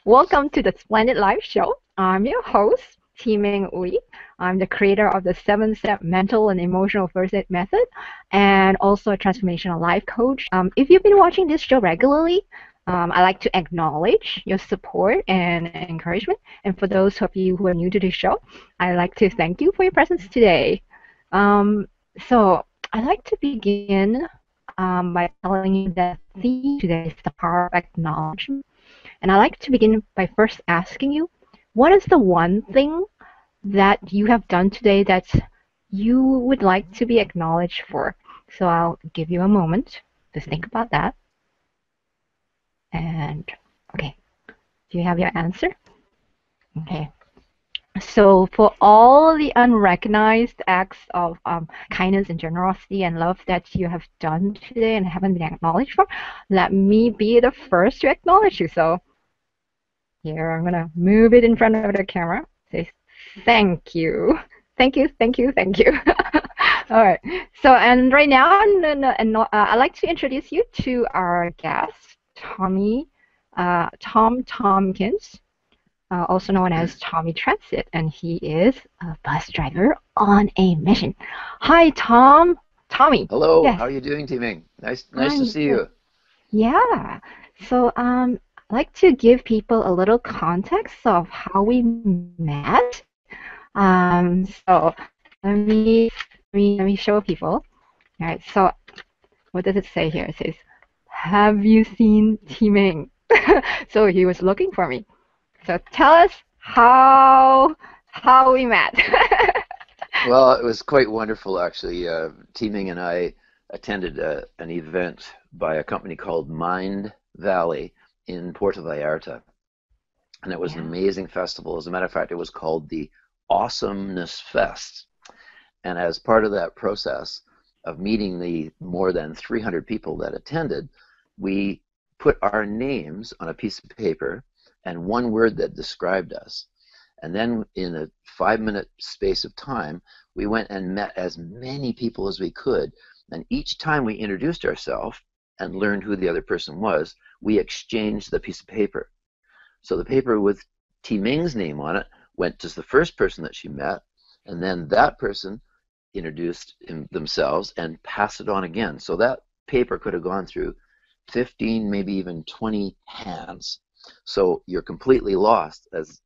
Welcome to the Splendid Life Show. I'm your host, Ming Ui. I'm the creator of the 7-step mental and emotional first aid method and also a transformational life coach. If you've been watching this show regularly, I like to acknowledge your support and encouragement. And for those of you who are new to the show, I'd like to thank you for your presence today. Um, so I'd like to begin by telling you that the theme today is the power of acknowledgement. And I like to begin by first asking you, what is the one thing that you have done today that you would like to be acknowledged for? So I'll give you a moment to think about that. And okay, do you have your answer? Okay. So for all the unrecognized acts of kindness and generosity and love that you have done today and haven't been acknowledged for, let me be the first to acknowledge you. So here, I'm gonna move it in front of the camera. Say thank you. Thank you, thank you, thank you. All right. So, and right now, I'd like to introduce you to our guest, Tom Tompkins, also known as Tommy Transit, and he is a bus driver on a mission. Hi, Tommy. Hello, Yes, how are you doing, Ming? Nice to I'm see good. you. Yeah. So, I'd like to give people a little context of how we met. So let me show people. All right. So, what does it say here? It says, "Have you seen Ming?" So he was looking for me. So tell us how we met. Well, it was quite wonderful, actually. Ming and I attended an event by a company called Mind Valley in Puerto Vallarta, and it was an Yeah. amazing festival. As a matter of fact, it was called the Awesomeness Fest. And as part of that process of meeting the more than 300 people that attended, we put our names on a piece of paper and one word that described us. And then in a 5-minute space of time, we went and met as many people as we could. And each time we introduced ourselves and learned who the other person was, we exchanged the piece of paper. So the paper with Ming's name on it went to the first person that she met, and then that person introduced themselves and passed it on again. So that paper could have gone through 15, maybe even 20 hands. So you're completely lost as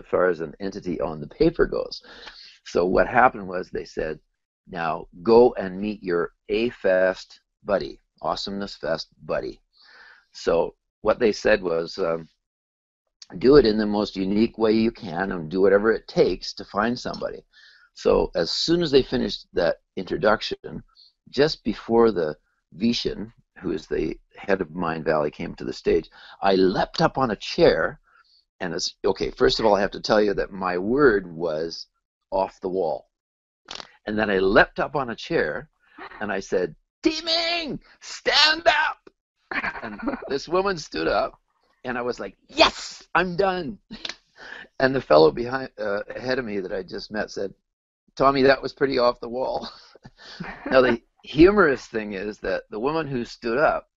far as an entity on the paper goes. So what happened was they said, now go and meet your A-Fest buddy, Awesomeness Fest buddy. So what they said was, do it in the most unique way you can and do whatever it takes to find somebody. So as soon as they finished that introduction, just before the Vishen, who is the head of Mind Valley, came to the stage, I leapt up on a chair, and it's okay. First of all, I have to tell you that my word was off the wall, and then I leapt up on a chair, and I said, "Ming, stand up!" And this woman stood up, and I was like, "Yes, I'm done." And the fellow behind ahead of me that I just met said, "Tommy, that was pretty off the wall." Now, the humorous thing is that the woman who stood up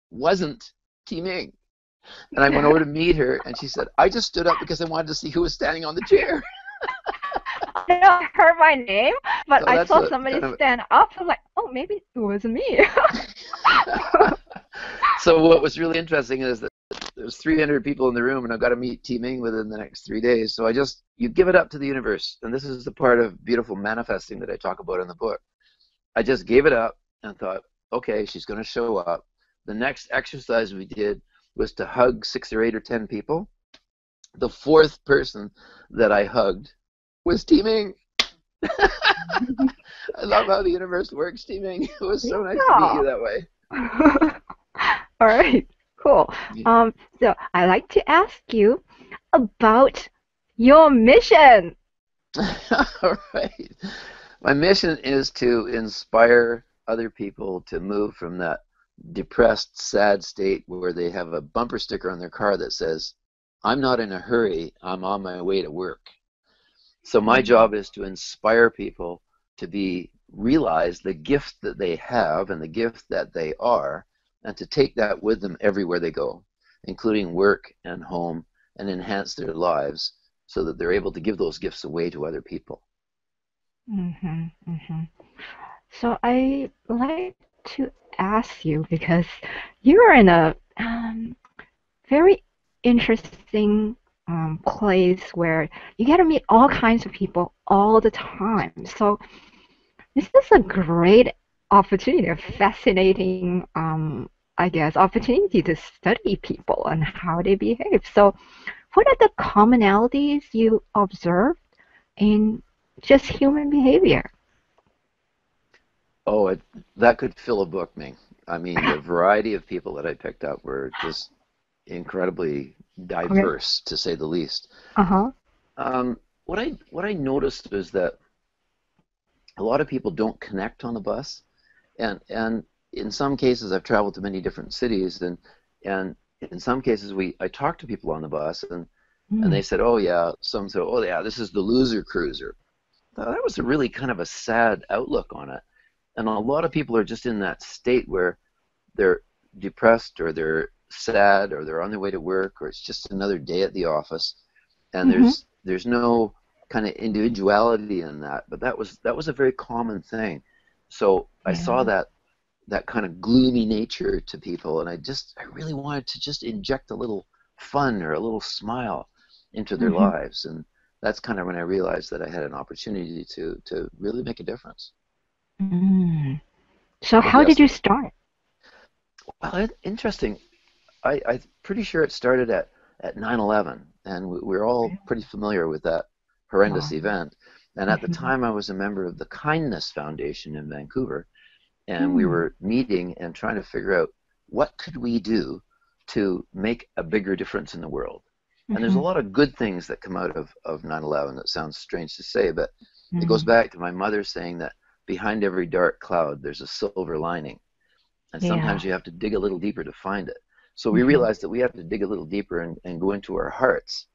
wasn't Ming. And I went over to meet her, and she said, "I just stood up because I wanted to see who was standing on the chair." I know I heard my name, but So I that's saw a somebody kind of. stand up. I'm like, oh, maybe it wasn't me. So what was really interesting is that there's 300 people in the room, and I've got to meet Ming within the next 3 days. So you give it up to the universe, and this is the part of beautiful manifesting that I talk about in the book. I just gave it up and thought, okay, she's going to show up. The next exercise we did was to hug 6 or 8 or 10 people. The fourth person that I hugged was Ming. I love how the universe works, Ming. It was so nice to meet Yeah. you that way. All right. Cool. So I like to ask you about your mission. All right. My mission is to inspire other people to move from that depressed, sad state where they have a bumper sticker on their car that says, "I'm not in a hurry, I'm on my way to work." So my job is to inspire people to realize the gift that they have and the gift that they are, and to take that with them everywhere they go, including work and home and enhance their lives so that they're able to give those gifts away to other people. Mm-hmm, mm-hmm. So I like to ask you because you are in a very interesting place where you get to meet all kinds of people all the time. So this is a great opportunity, a fascinating, I guess, opportunity to study people and how they behave. So what are the commonalities you observe in just human behavior? Oh, that could fill a book, Ming. I mean, the variety of people that I picked up were just incredibly Okay. diverse, to say the least. Uh-huh. What I noticed is that a lot of people don't connect on the bus, and in some cases I've traveled to many different cities, and in some cases I talk to people on the bus, and they Mm. said, oh yeah, some said, oh yeah, this is the loser cruiser. Now, that was a really kind of a sad outlook on it, and a lot of people are just in that state where they're depressed or they're sad or they're on their way to work or it's just another day at the office, and Mm-hmm. there's no kind of individuality in that, but that was a very common thing. So I saw Yeah. that kind of gloomy nature to people, and I really wanted to just inject a little fun or a little smile into their Mm-hmm. lives, and that's kind of when I realized that I had an opportunity to really make a difference. Mm. So Maybe how I'll did you start. start? Well, interesting. I'm pretty sure it started at 9/11, and we're all pretty familiar with that horrendous Wow. event. And at the Mm-hmm. time, I was a member of the Kindness Foundation in Vancouver, and we Mm. were meeting and trying to figure out what could we do to make a bigger difference in the world. And there's a Mm-hmm. lot of good things that come out of 9/11. That sounds strange to say, but it goes Mm. back to my mother saying that behind every dark cloud, there's a silver lining, and sometimes Yeah. you have to dig a little deeper to find it. So we Mm-hmm. realized that we have to dig a little deeper and go into our hearts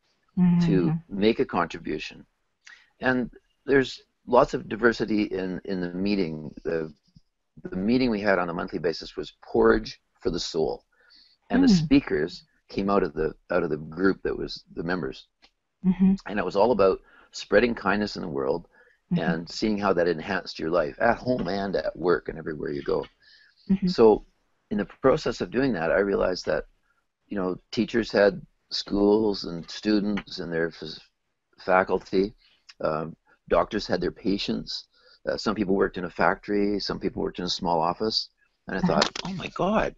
to Mm-hmm. make a contribution. And there's lots of diversity in the meeting. The meeting we had on a monthly basis was Porridge for the Soul, and the Mm. speakers came out of the group that was the members, Mm-hmm. and it was all about spreading kindness in the world Mm-hmm. and seeing how that enhanced your life at home and at work and everywhere you go. Mm-hmm. So in the process of doing that, I realized that teachers had schools and students and their faculty. Um, Doctors had their patients. Some people worked in a factory. Some people worked in a small office. And I Uh-huh. thought, oh my God,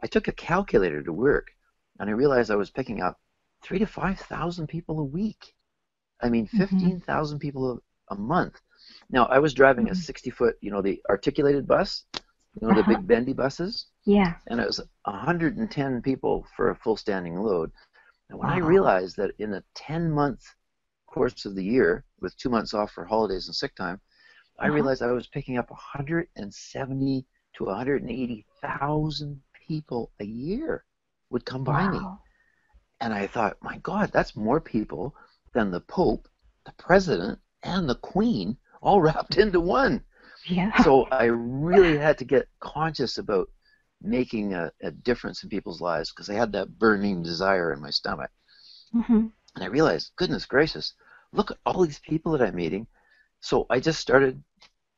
I took a calculator to work, and I realized I was picking up 3 to 5 thousand people a week. I mean, Mm-hmm. 15,000 people a month. Now, I was driving a Mm. 60-foot, the articulated bus, the Uh-huh. big bendy buses, Yeah. and it was 110 people for a full standing load. And when I Wow. realized that in a 10-month course of the year, with 2 months off for holidays and sick time, I Uh-huh. realized I was picking up 170 to 180,000 people a year would come by me. Wow. And I thought, my God, that's more people than the Pope, the President, and the Queen all wrapped into one. Yeah. So I really had to get conscious about making a difference in people's lives because I had that burning desire in my stomach. Mm-hmm. And I realized, goodness gracious, look at all these people that I'm meeting. So I just started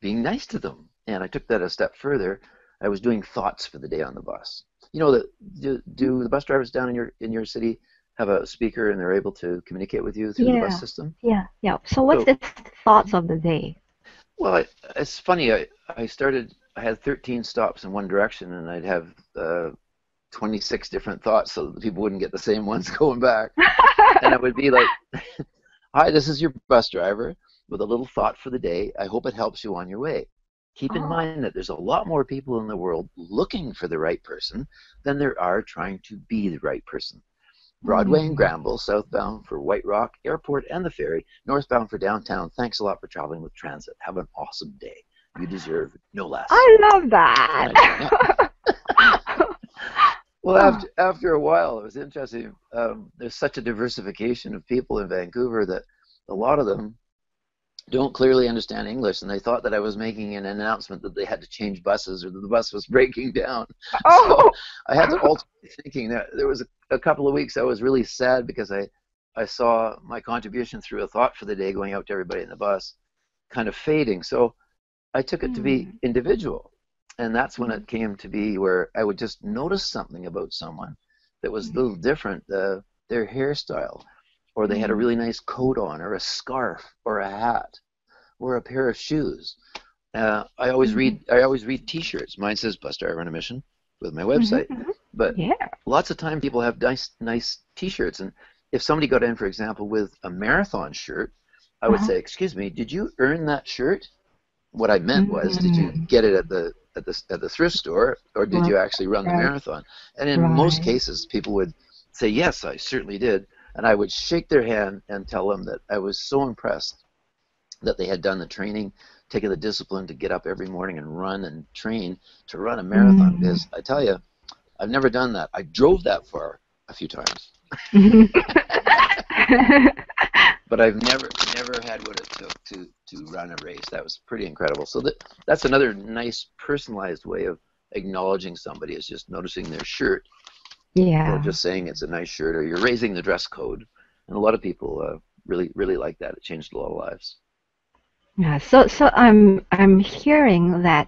being nice to them. And I took that a step further. I was doing thoughts for the day on the bus. Do the bus drivers down in your city have a speaker and they're able to communicate with you through the bus Yeah. system? Yeah. Yeah. So what's So, the thoughts of the day? well, it's funny. I had 13 stops in one direction, and I'd have 26 different thoughts so that the people wouldn't get the same ones going back. And it would be like, hi, this is your bus driver with a little thought for the day. I hope it helps you on your way. Keep in Oh. mind that there's a lot more people in the world looking for the right person than there are trying to be the right person. Broadway and Mm. Granville, southbound for White Rock Airport and the ferry, northbound for downtown. Thanks a lot for traveling with transit. Have an awesome day. You deserve no less. I love And I'd hang up. that. Well, Oh. after a while, it was interesting. There's such a diversification of people in Vancouver that a lot of them don't clearly understand English, and they thought that I was making an announcement that they had to change buses or that the bus was breaking down. So Oh. I had to alter my thinking. There was a couple of weeks I was really sad because I saw my contribution through a thought for the day going out to everybody in the bus kind of fading. So I took it to be Mm. individual. And that's when Mm. it came to be where I would just notice something about someone that was a Mm. little different, their hairstyle, or they had a Mm. really nice coat on, or a scarf, or a hat, or a pair of shoes. I always Mhm. read. I always read T-shirts. Mine says "Bus Driver on a Mission" with my Mhm. website. Mhm. But Yeah. lots of time people have nice T-shirts, and if somebody got in, for example, with a marathon shirt, I would Uh-huh. say, "Excuse me, did you earn that shirt?" What I meant was, did you Mm. get it at the thrift store, or did Right. you actually run the Right. marathon? And in most Right. cases, people would say, "Yes, I certainly did," and I would shake their hand and tell them that I was so impressed that they had done the training, taken the discipline to get up every morning and run and train to run a marathon. Mm. Because I tell you, I've never done that. I drove that far a few times, but I've never had what it took to run a race. That was pretty incredible. So that's another nice personalized way of acknowledging somebody, is just noticing their shirt, or Yeah. just saying it's a nice shirt, or you're raising the dress code. And a lot of people really like that. It changed a lot of lives. Yeah. So I'm hearing that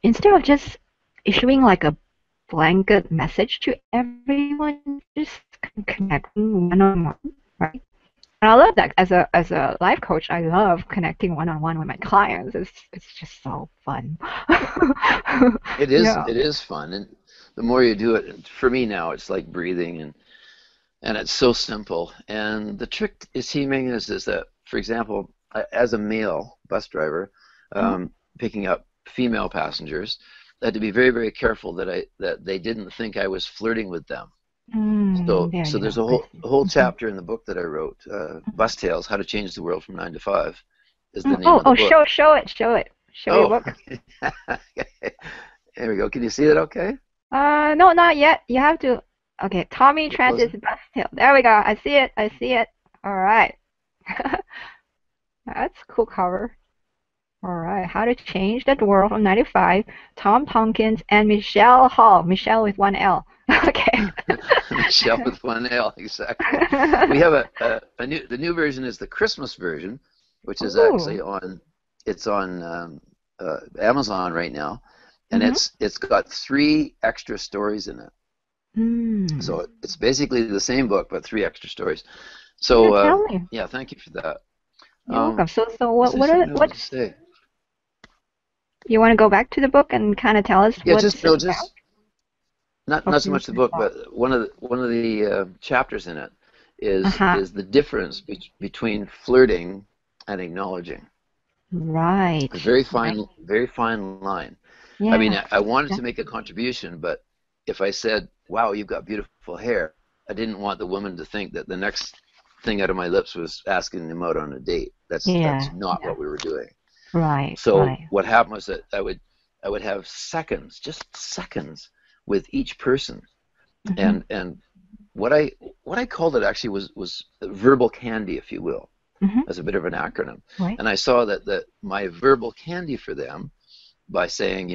instead of just issuing like a blanket message to everyone, just connecting one on one, right? And I love that as a life coach. I love connecting one on one with my clients. It's just so fun. It is Yeah. it is fun, and the more you do it, for me now, it's like breathing, and it's so simple. And the trick is teaming is that, for example, as a male bus driver, Uh-huh. picking up female passengers, I had to be very careful that they didn't think I was flirting with them. There So you there's go. I see. a whole Mhm. chapter in the book that I wrote, Bus Tales: How to Change the World from 9 to 5, is the Mm. name Oh, of the oh, book. show it. Show your Oh, book. there we go. Can you see that? Okay. No, not yet. You have to. Okay, Tommy Get closer. Transit bus tail. There we go. I see it. I see it. All right. That's a cool cover. All right. How to Change the World from 95. Tom Tompkins and Michelle Hall. Michelle with one L. Okay. Michelle with one L, exactly. We have a new the new version is the Christmas version, which is Ooh. actually it's on Amazon right now, and Mm-hmm. it's got 3 extra stories in it. Mm. So it's basically the same book but 3 extra stories. Yeah, So tell me. yeah, thank you for that. You're welcome. So Was there what are something I wanted to what's say? you want to go back to the book and kind of tell us Yeah, what's it about? not so You much the can book, start. but one of the chapters in it Uh-huh. is the difference between flirting and acknowledging. A Right. Right. very fine line. I mean, Yeah. I wanted Yeah. to make a contribution, but if I said, "Wow, you've got beautiful hair," I didn't want the woman to think that the next thing out of my lips was asking them out on a date. That's Yeah. not Yeah. what we were doing. Right. So Right. what happened was that I would have seconds, just seconds, with each person, Mm-hmm. and what I what I called it actually was verbal candy, if you will, Mm-hmm. as a bit of an acronym. Right. And I saw that my verbal candy for them, by saying,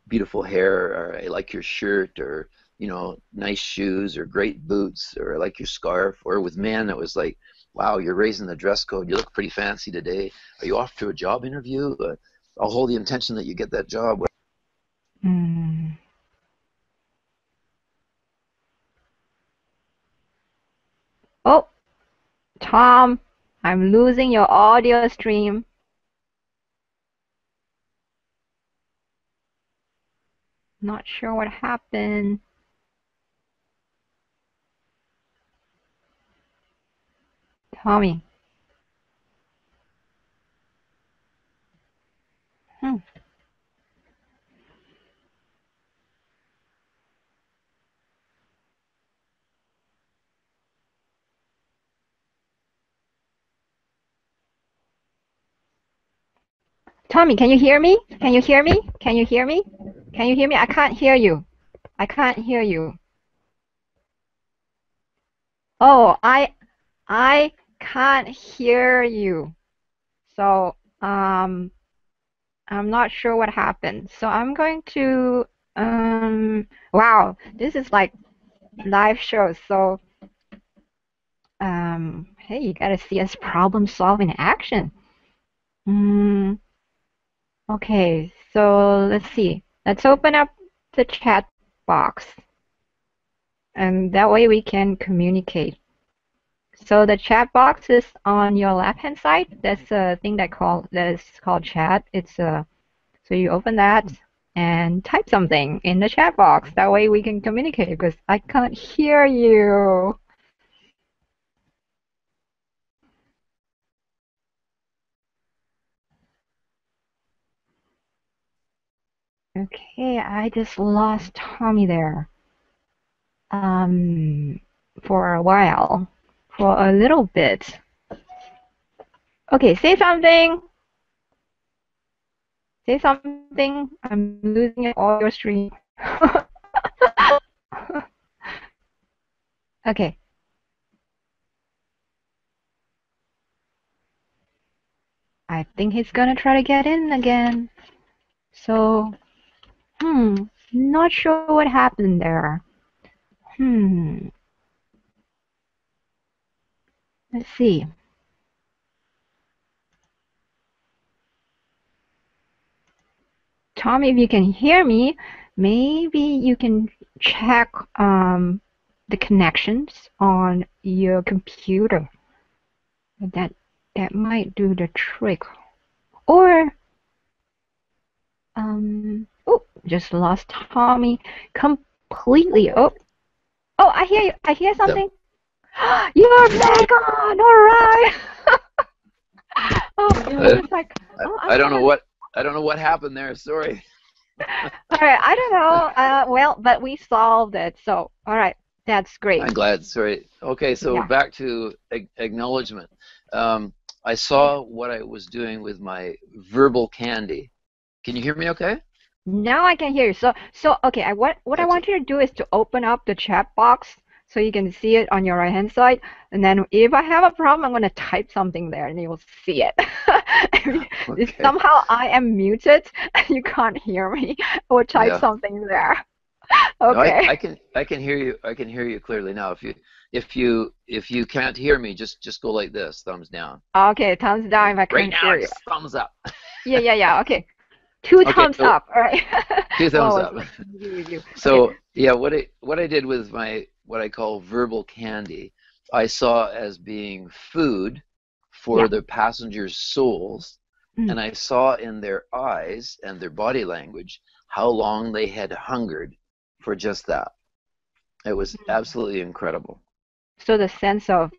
beautiful hair, or I like your shirt, or nice shoes, or great boots, or I like your scarf, or with men it was like, wow, you're raising the dress code, you look pretty fancy today, are you off to a job interview? I'll hold the intention that you get that job. Mm. Oh, Tom, I'm losing your audio stream. Not sure what happened. Tommy. Hmm. Tommy, can you hear me? Can you hear me? Can you hear me? Can you hear me? I can't hear you. I can't hear you. Oh, I can't hear you. So, I'm not sure what happened. So I'm going to wow, this is like live show. So Hey, you gotta see us problem solving action. Mm, okay, so let's see. Let's open up the chat box, and that way we can communicate. So the chat box is on your left-hand side. That's a thing that's called chat. It's so you open that and type something in the chat box. That way we can communicate because I can't hear you. Okay, I just lost Tommy there. Um, for a while, for a little bit. Okay, say something. Say something. I'm losing it all your stream. Okay, I think he's gonna try to get in again. So, not sure what happened there. Hmm, let's see. Tom, if you can hear me, maybe you can check the connections on your computer. That that might do the trick. Or oh, just lost Tommy completely. Oh, oh, I hear you. I hear Yep. something. You're back on. All right. Oh, it was I, just like, I, oh, I'm I don't know gonna. what I don't know what happened there. Sorry. All right, I don't know. Well, but we solved it. So, all right, that's great. I'm glad. Sorry. Okay, so Yeah. back to acknowledgement. Um, I saw what I was doing with my verbal candy. Can you hear me okay? Now I can hear you. So okay. What I want Excellent. you to do is to open up the chat box so you can see it on your right hand side. And then if I have a problem, I'm gonna type something there, and you'll see it. If Okay. somehow I am muted, you can't hear me, or type Yeah. something there. No, I, Okay. I can I can hear you. I can hear you clearly now. If you can't hear me, just go like this, thumbs down. Okay. Thumbs down if I Right can't now hear you. it's thumbs up. Yeah. Okay. Two Okay, thumbs so up. All right. two What thumbs was up. like easy with you? Okay. So yeah, what I did with my what I call verbal candy, I saw as being food Yeah. for the passengers' souls, Mm. and I saw in their eyes and their body language how long they had hungered for just that. It was absolutely incredible. So the sense of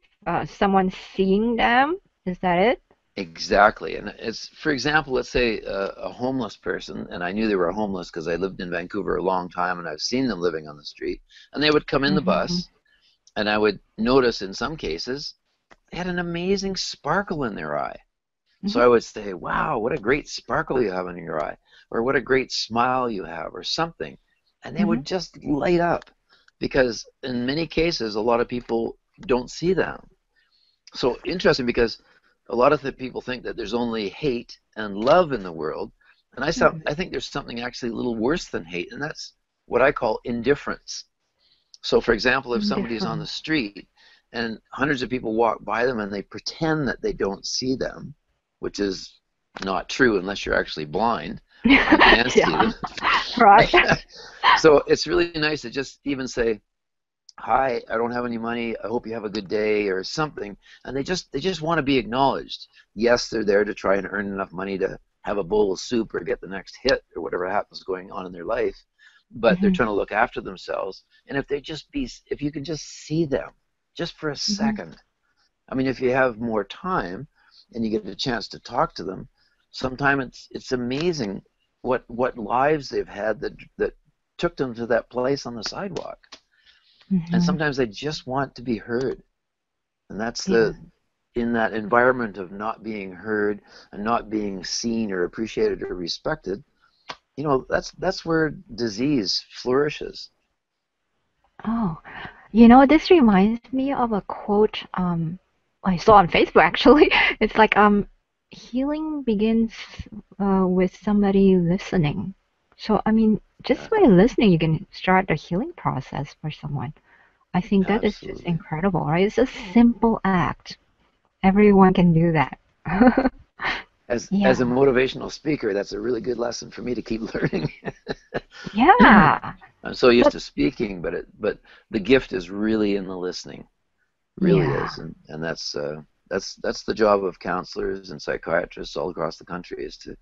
someone seeing them, is that it? Exactly. And it's, for example, let's say a homeless person, and I knew they were homeless because I lived in Vancouver a long time and I've seen them living on the street, and they would come in the Mm-hmm. bus, and I would notice in some cases they had an amazing sparkle in their eye. So I Mm-hmm. would say, wow, what a great sparkle you have in your eye, or what a great smile you have, or something. And they Mm-hmm. would just light up because in many cases, a lot of people don't see them. So interesting because a lot of the people think that there's only hate and love in the world, and I think there's something actually a little worse than hate, and that's what I call indifference. So, for example, if somebody's on the Indifference. street and hundreds of people walk by them and they pretend that they don't see them, which is not true unless you're actually blind, you can see Yeah. them. Right. So it's really nice to just even say, hi, I don't have any money, I hope you have a good day, or something, and they just want to be acknowledged. Yes, they're there to try and earn enough money to have a bowl of soup or get the next hit or whatever happens going on in their life, but they're Mm-hmm. trying to look after themselves. And if you can just see them just for a Mm-hmm. second, I mean, if you have more time and you get a chance to talk to them, sometimes it's amazing what lives they've had that took them to that place on the sidewalk. And Mm-hmm. sometimes they just want to be heard. And that's Yeah. the in that environment of not being heard and not being seen or appreciated or respected, that's where disease flourishes. Oh, this reminds me of a quote I saw on Facebook actually. It's like healing begins with somebody listening. So I mean, just Yeah. by listening, you can start the healing process for someone. I think that is just Absolutely. incredible, right? It's a simple act. Everyone can do that. As a Yeah. motivational speaker, that's a really good lesson for me to keep learning. Yeah. I'm so used But to speaking, but the gift is really in the listening, really yeah. is, and that's the job of counselors and psychiatrists all across the country, is to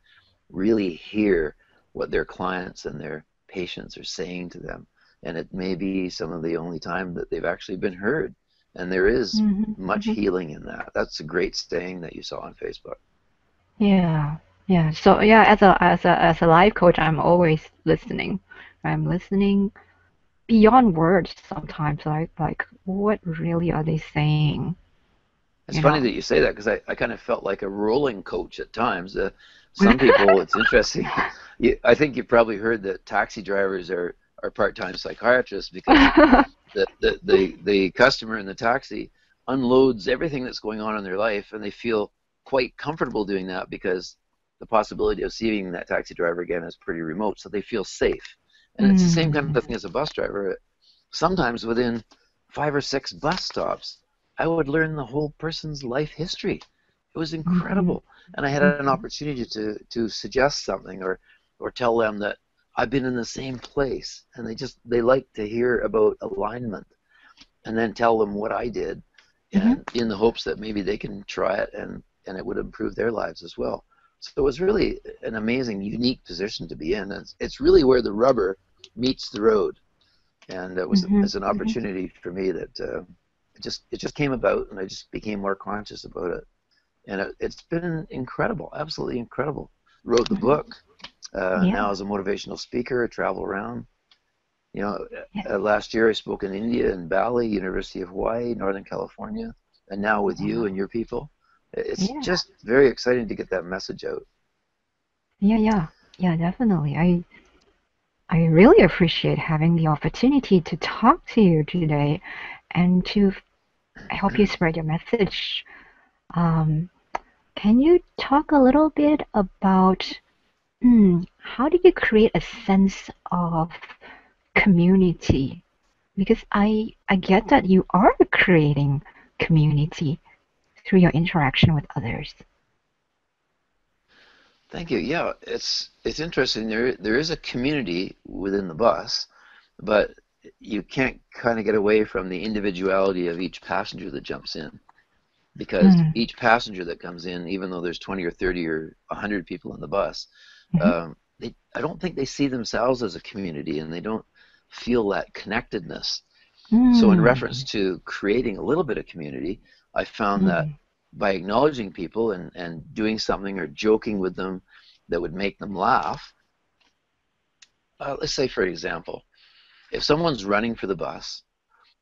really hear what their clients and their patients are saying to them, and it may be some of the only time that they've actually been heard, and there is Hmm. much Hmm. healing in that. That's a great saying that you saw on Facebook. Yeah. Yeah. So yeah, as a life coach, I'm always listening. I'm listening beyond words sometimes, like what really are they saying? It's You funny know. that you say that, because I kind of felt like a rolling coach at times. Some people, it's interesting. I think you've probably heard that taxi drivers are part-time psychiatrists, because the customer in the taxi unloads everything that's going on in their life, and they feel quite comfortable doing that because the possibility of seeing that taxi driver again is pretty remote, so they feel safe. And it's the same kind of Mm. thing as a bus driver. Sometimes within 5 or 6 bus stops, I would learn the whole person's life history. It was Hmm. incredible. And I had an Hmm. opportunity to suggest something, or tell them that I've been in the same place, and they like to hear about alignment, and then tell them what I did, Hmm. and in the hopes that maybe they can try it, and it would improve their lives as well. So it was really an amazing, unique position to be in. It's really where the rubber meets the road, and Hmm. it's an Hmm. opportunity for me that it just came about, and I just became more conscious about it, and it's been incredible, absolutely incredible. Wrote the Hmm. book. Yeah. Now as a motivational speaker, I travel around. You know, Yeah. last year I spoke in India, in Bali, University of Hawaii, Northern California, and now with you and Wow. your people. It's Yeah. just very exciting to get that message out. Yeah. Yeah. Yeah. Definitely. I really appreciate having the opportunity to talk to you today and to help you spread your message. Um, can you talk a little bit about how do you create a sense of community? Because I get that you are creating community through your interaction with others. Thank you. Yeah, it's interesting. There is a community within the bus, but you can't kind of get away from the individuality of each passenger that jumps in, because Mm. each passenger that comes in, even though there's 20 or 30 or 100 people in the bus, Mhm. I don't think they see themselves as a community, and they don't feel that connectedness. So, in reference Mm. to creating a little bit of community, I found that Mm. by acknowledging people, and doing something or joking with them that would make them laugh, let's say, for example, if someone's running for the bus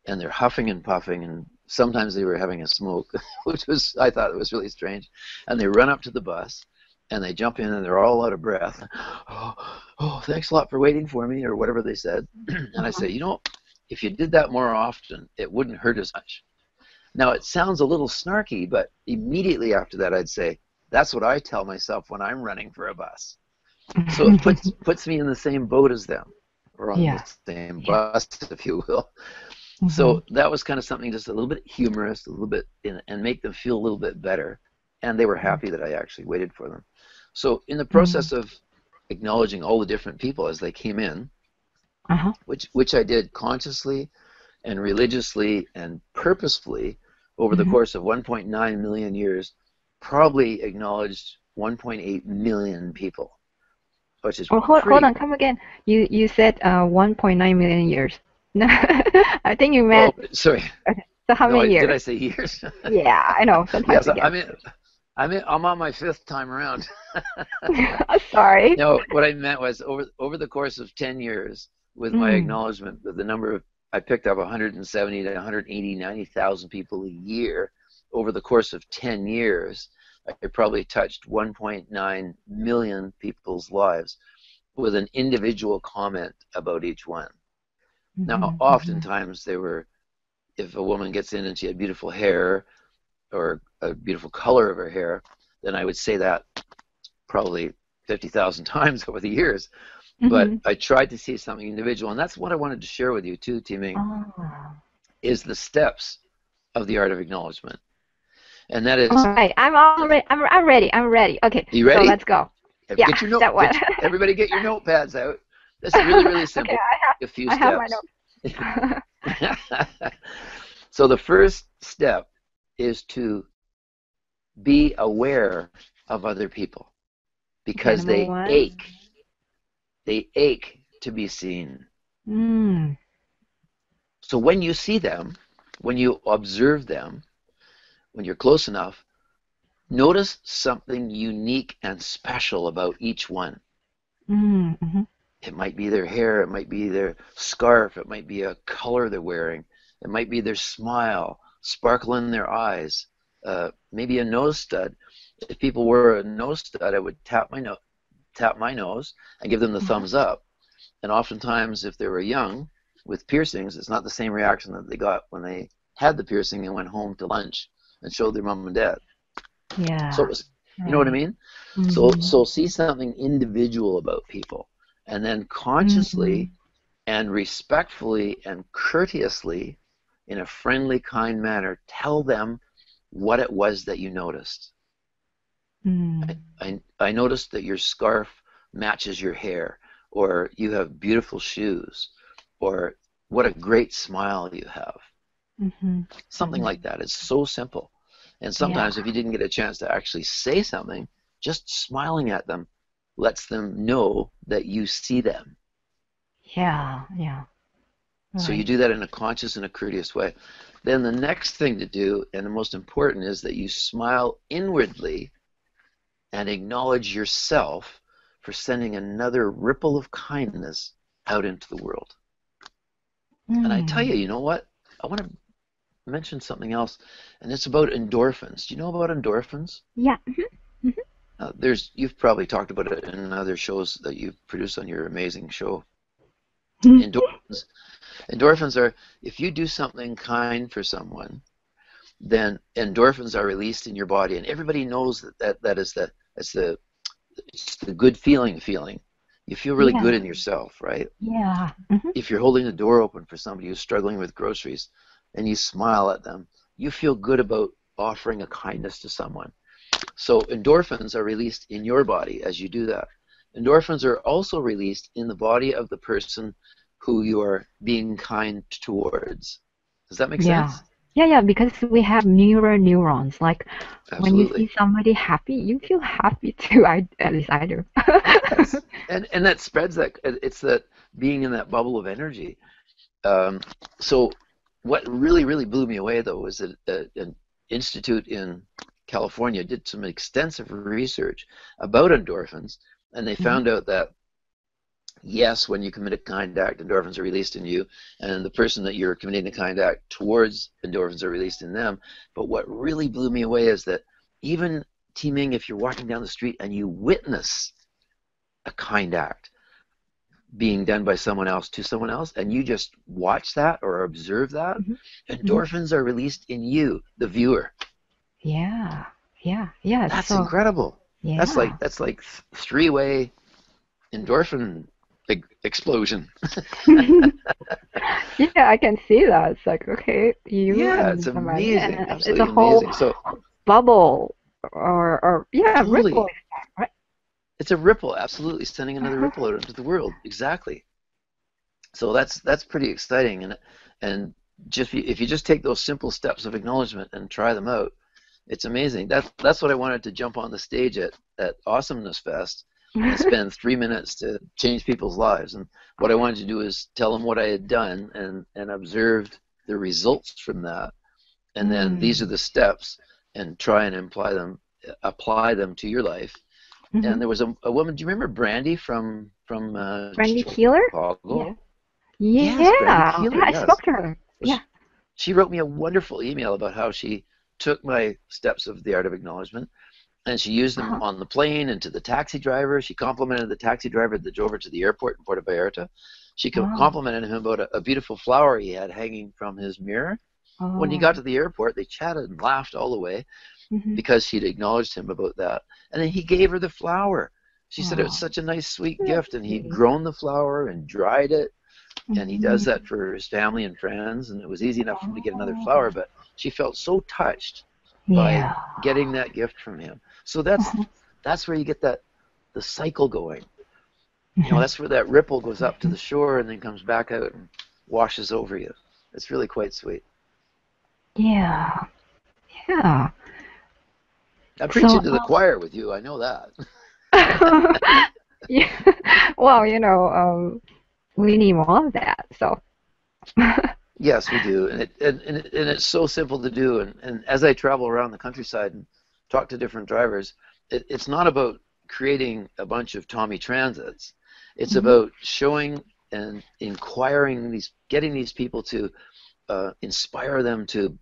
and they're huffing and puffing, and sometimes they were having a smoke, which was, I thought it was really strange, and they run up to the bus and they jump in and they're all out of breath. Oh, thanks a lot for waiting for me, or whatever they said. And I say, if you did that more often, it wouldn't hurt as much. Now, it sounds a little snarky, but immediately after that, I'd say, that's what I tell myself when I'm running for a bus. So it puts me in the same boat as them, or on the Yeah. same Yeah. bus, if you will. Hmm. So that was kind of something just a little bit humorous, a little bit, and make them feel a little bit better. And they were happy that I actually waited for them. So in the Mm. process of acknowledging all the different people as they came in, Uh-huh. which I did consciously and religiously and purposefully over the Hmm. course of 1.9 million years, probably acknowledged 1.8 million people, which is Oh, hold pretty. on, come again. You said 1.9 million years. No, I think you meant Oh, sorry. okay. So how No, many did I years? say years? Yeah, I know. Sometimes Yes, it gets. I'm on my fifth time around. Sorry. No, what I meant was over the course of 10 years, with my Mm. acknowledgement, with the number of, I picked up 170 to 180, 90,000 people a year over the course of 10 years. I probably touched 1.9 million people's lives with an individual comment about each one. Now, Hmm. Hmm. oftentimes they were, if a woman gets in and she had beautiful hair, or a beautiful color of her hair, then I would say that probably 50,000 times over the years. But Hmm. I tried to see something individual, and that's what I wanted to share with you too, Teaming. Oh. is the steps of the art of acknowledgement. And that All is, right. I'm ready. I'm ready. Okay. you So ready? let's go. Yeah, Get your note. that one. Everybody, get your notepads out. That's really, really Okay, simple. A few I have my steps. notes. So the first step is to be aware of other people Okay, because number they one. ache. They ache to be seen. Mm. So when you see them, when you observe them, when you're close enough, notice something unique and special about each one. Mm. Mm-hmm. It might be their hair, it might be their scarf, it might be a color they're wearing, it might be their smile, sparkle in their eyes, maybe a nose stud. If people wear a nose stud, I would tap my nose and give them the thumbs up. And oftentimes, if they were young with piercings, it's not the same reaction that they got when they had the piercing and went home to lunch and showed their mom and dad. So Yeah. it was, you know what I Right. mean? Mm-hmm. So see something individual about people, and then Mm-hmm. consciously and respectfully and courteously, in a friendly, kind manner, tell them what it was that you noticed. Mm. I noticed that your scarf matches your hair, or you have beautiful shoes, or what a great smile you have. Mm-hmm. Something Mm-hmm. like that. It's so simple. And Yeah. sometimes if you didn't get a chance to actually say something, just smiling at them lets them know that you see them. Yeah. Yeah. So you Right. do that in a conscious and a courteous way. Then the next thing to do, and the most important, is that you smile inwardly and acknowledge yourself for sending another ripple of kindness out into the world. And I tell you, Mm. you know what? I want to mention something else, and it's about endorphins. Do you know about endorphins? Yeah. Mm-hmm. Mm-hmm. You've probably talked about it in other shows that you've produced on your amazing show. Mm-hmm. Endorphins. Endorphins are, if you do something kind for someone, then endorphins are released in your body, and everybody knows that is it's the good feeling. You feel really Yeah. good in yourself, right? Yeah. Mm-hmm. If you're holding the door open for somebody who's struggling with groceries and you smile at them, you feel good about offering a kindness to someone. So endorphins are released in your body as you do that. Endorphins are also released in the body of the person who you are being kind towards. Does that make Yeah. sense? Yeah, yeah, because we have mirror neurons. Like when you Absolutely. see somebody happy, you feel happy too. At least I do. Yes. And that spreads that, it's that being in that bubble of energy. Um, so what really, really blew me away, though, was that an institute in California did some extensive research about endorphins, and they Mhm. found out that, yes, when you commit a kind act, endorphins are released in you, and the person that you're committing the kind act towards, endorphins are released in them. But what really blew me away is that even teaming, if you're walking down the street and you witness a kind act being done by someone else to someone else, and you just watch that or observe that, Mhm. Mhm. endorphins are released in you, the viewer. Yeah. Yeah. Yeah. That's So incredible. yeah. That's like three-way endorphin explosion. Yeah, I can see that. It's like okay, you Yeah, it's and somebody, and amazing, it's a absolutely whole amazing. So bubble or yeah, ripple totally, effect, right? it's a ripple, absolutely sending another ripple out into the world. Exactly. So that's pretty exciting, and just if you just take those simple steps of acknowledgement and try them out, it's amazing. That's what I wanted to jump on the stage at Awesomeness Fest and spend 3 minutes to change people's lives. And what I wanted to do is tell them what I had done and observed the results from that. And then these are Mm. the steps, and try and apply them to your life. Hmm. And there was a woman. Do you remember Brandy from Brandy Keeler? Yeah. Chicago? Yes, Brandy Yeah. Keeler. Yeah, I spoke Yes. to her. Well, Yeah. she wrote me a wonderful email about how she took my steps of the art of acknowledgement and she used them Uh-huh. on the plane and to the taxi driver. She complimented the taxi driver that drove her to the airport in Puerto Vallarta. She Oh. complimented him about a beautiful flower he had hanging from his mirror. When he got Oh. to the airport, they chatted and laughed all the way Hmm. because she'd acknowledged him about that. And then he gave her the flower. She said it was Oh. such a nice, sweet That's gift, and he'd sweet. grown the flower and dried it. and he does that for his family and friends, and it was easy enough for him to get another Oh, flower, but she felt so touched by yeah. getting that gift from him. So that's where you get the cycle going. Mhm. That's where that ripple goes up to the shore and then comes back out and washes over you. It's really quite sweet. Yeah. Yeah. I'm So, preaching to the choir with you, I know that. yeah. Well, we need more of that. So, Yes, we do, and it's so simple to do. And as I travel around the countryside and talk to different drivers, it's not about creating a bunch of Tommy Transits. It's mhm. about showing and inquiring getting these people to inspire them to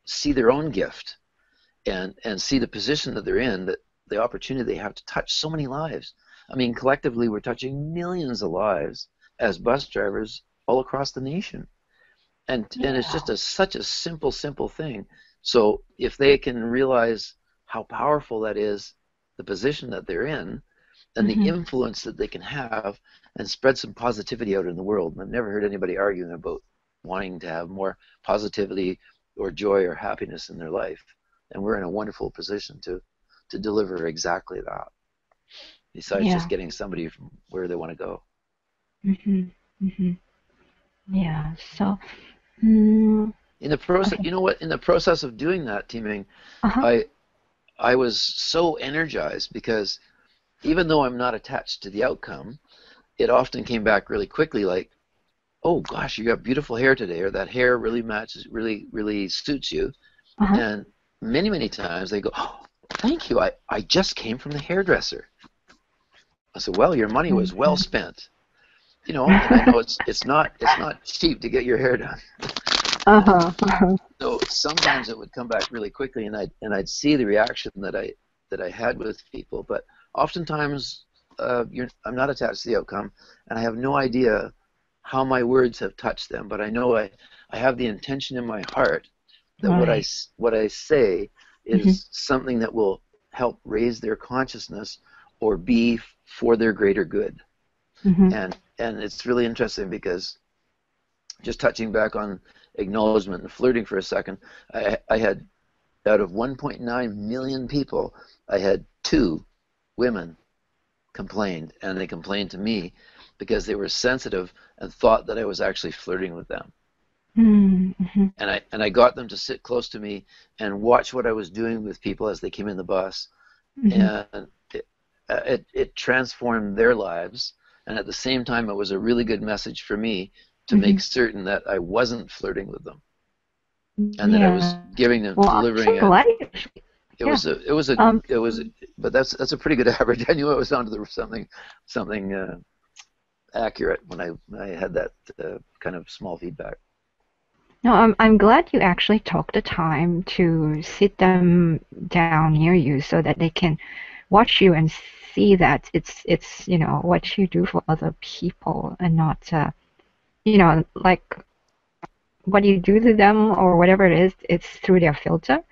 see their own gift and see the position that they're in, that the opportunity they have to touch so many lives. I mean, collectively, we're touching millions of lives as bus drivers all across the nation, and it's Yeah. just such a simple thing. So if they can realize how powerful that is, the position that they're in, and the Mhm. influence that they can have, and spread some positivity out in the world. And I've never heard anybody arguing about wanting to have more positivity or joy or happiness in their life. And we're in a wonderful position to deliver exactly that, besides just Yeah. getting somebody from where they want to go. Mhm. Mhm. Yeah. So, mm, In the process, okay. you know what? In the process of doing that, teaming, Uh-huh. I I was so energized because even though I'm not attached to the outcome, it often came back really quickly, like, oh gosh, you got beautiful hair today, or that hair really matches, really suits you. Uh-huh. And many times they go, oh, thank you, I just came from the hairdresser. I said, well, your money was well Mhm. spent. And I know it's not cheap to get your hair done. Uh-huh. Uh-huh. So sometimes it would come back really quickly, and I'd see the reaction that I had with people. But oftentimes, I'm not attached to the outcome, and I have no idea how my words have touched them. But I know I have the intention in my heart that Right. what I say Mhm. is something that will help raise their consciousness or be for their greater good. Mhm. And it's really interesting because, just touching back on acknowledgement and flirting for a second, I had, out of 1.9 million people, I had two women complained, and they complained to me because they were sensitive and thought that I was actually flirting with them. Mhm. And I got them to sit close to me and watch what I was doing with people as they came in the bus, Mhm. and it transformed their lives. And at the same time, it was a really good message for me to make Mhm. certain that I wasn't flirting with them, and that I was Yeah. giving them, Well, I'm delivering so it. glad. Actually. Yeah. Um. It was, but that's a pretty good average. I knew I was onto something accurate when I had that kind of small feedback. No, I'm glad you actually took the time to sit them down near you so that they can watch you and see that it's what you do for other people and not like what you do to them or whatever it is, it's through their filter.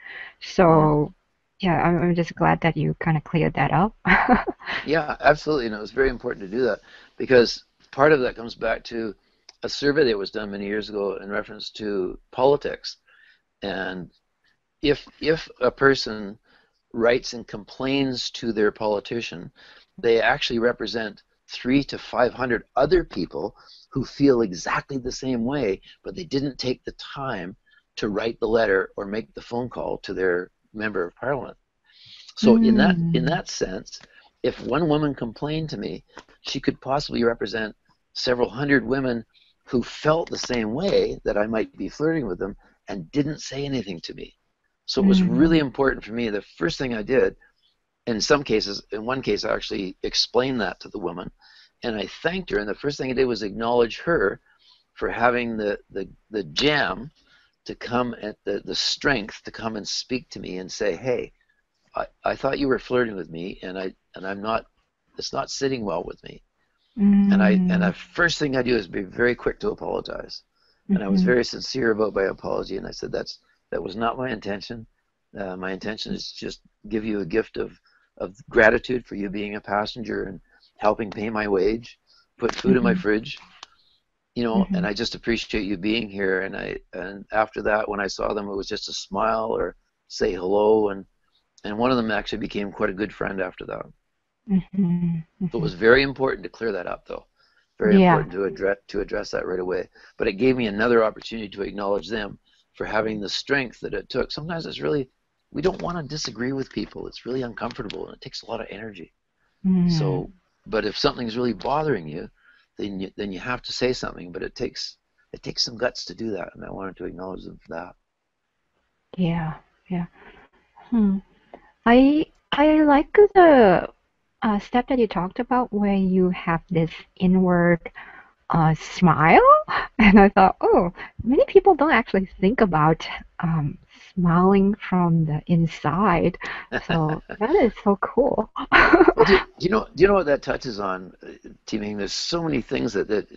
Mm. So yeah, I'm just glad that you kind of cleared that up. Yeah, absolutely. And it was very important to do that because part of that comes back to a survey that was done many years ago in reference to politics. And if a person writes and complains to their politician, they actually represent 300 to 500 other people who feel exactly the same way, but they didn't take the time to write the letter or make the phone call to their member of parliament. So in Mm, that sense, if one woman complained to me, she could possibly represent several hundred women who felt the same way, that I might be flirting with them, and didn't say anything to me. So it was really mm, important for me. The first thing I did, in one case, I actually explained that to the woman, and I thanked her. And the first thing I did was acknowledge her for having the jam to come, at the strength to come and speak to me and say, "Hey, I thought you were flirting with me, and I'm not. It's not sitting well with me." And mm, the first thing I do is be very quick to apologize. And I was mhm, very sincere about my apology, and I said that was not my intention. My intention is to just give you a gift of gratitude for you being a passenger and helping pay my wage, put food in my mhm, fridge, and Mhm. I just appreciate you being here. And after that, when I saw them, it was just a smile or say hello, and one of them actually became quite a good friend after that. Mhm. So it Mhm. was very important to clear that up, though. Very Yeah. important to address that right away. But it gave me another opportunity to acknowledge them for having the strength that it took. Sometimes we don't want to disagree with people. It's really uncomfortable and it takes a lot of energy. Mm. So, but if something's really bothering you, then you have to say something. But it takes some guts to do that, and I wanted to acknowledge them for that. Yeah. Yeah. Hmm. I like the step that you talked about where you have this inward smile, and I thought, oh, many people don't actually think about um, smiling from the inside. So that is so cool. Well, do you know what that touches on, Teaming? There's so many things that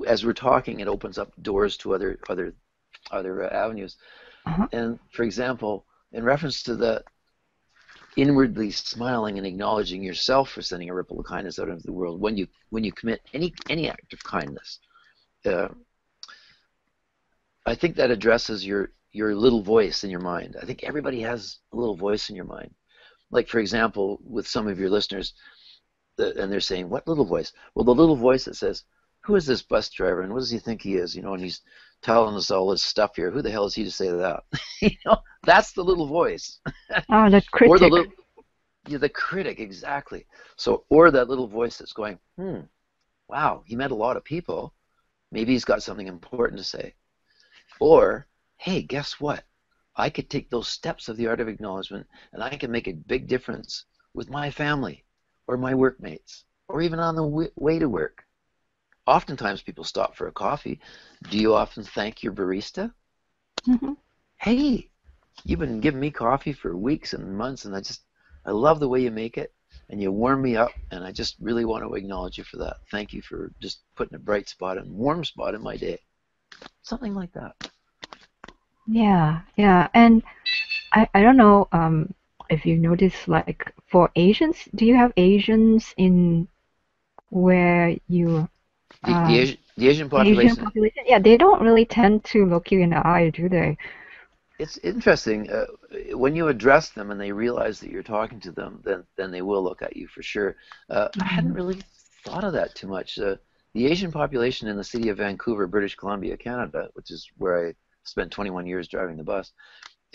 as we're talking, it opens up doors to other avenues. Uh-huh. And for example, in reference to the inwardly smiling and acknowledging yourself for sending a ripple of kindness out into the world, when you commit any act of kindness, uh, I think that addresses your little voice in your mind. I think everybody has a little voice in your mind. Like for example, with some of your listeners, and they're saying, "What little voice?" Well, the little voice that says, "Who is this bus driver, and what does he think he is?" And he's telling us all this stuff here. Who the hell is he to say that? That's the little voice, Oh, the or the critic. little, yeah, the critic, exactly. So, or that little voice that's going, wow, he met a lot of people. Maybe he's got something important to say. Or, hey, guess what? I could take those steps of the art of acknowledgement and I can make a big difference with my family or my workmates or even on the way to work. Oftentimes people stop for a coffee. Do you often thank your barista? Hmm. Hey, you've been giving me coffee for weeks and months, and I love the way you make it, and you warm me up, and I just really want to acknowledge you for that. Thank you for just putting a bright spot and warm spot in my day. Something like that. Yeah, yeah. And I don't know if you notice, like for Asians, do you have Asians in where you um The Asian Asian population, population? Yeah, they don't really tend to look you in the eye, do they? it's interesting. When you address them and they realize that you're talking to them, then they will look at you for sure. I hadn't Hmm. really thought of that too much. The Asian population in the city of Vancouver, British Columbia, Canada, which is where I spent 21 years driving the bus,